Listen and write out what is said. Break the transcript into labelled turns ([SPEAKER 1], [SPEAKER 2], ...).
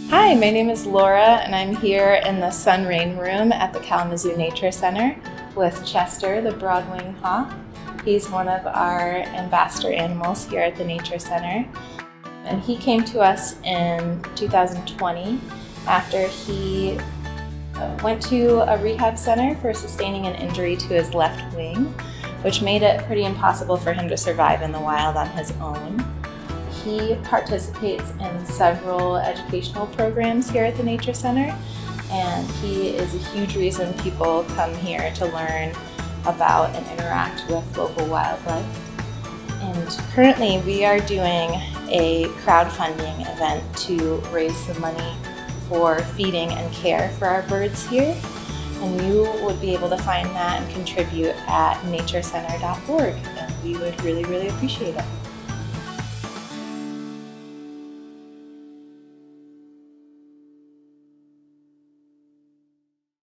[SPEAKER 1] Hi, my name is Laura and I'm here in the Sun Rain Room at the Kalamazoo Nature Center with Chester, the broadwing hawk. He's one of our ambassador animals here at the Nature Center. And he came to us in 2020 after he went to a rehab center for sustaining an injury to his left wing, which made it pretty impossible for him to survive in the wild on his own. He participates in several educational programs here at the Nature Center, and he is a huge reason people come here to learn about and interact with local wildlife. And currently we are doing a crowdfunding event to raise some money for feeding and care for our birds here. And you would be able to find that and contribute at naturecenter.org, and we would really, really appreciate it.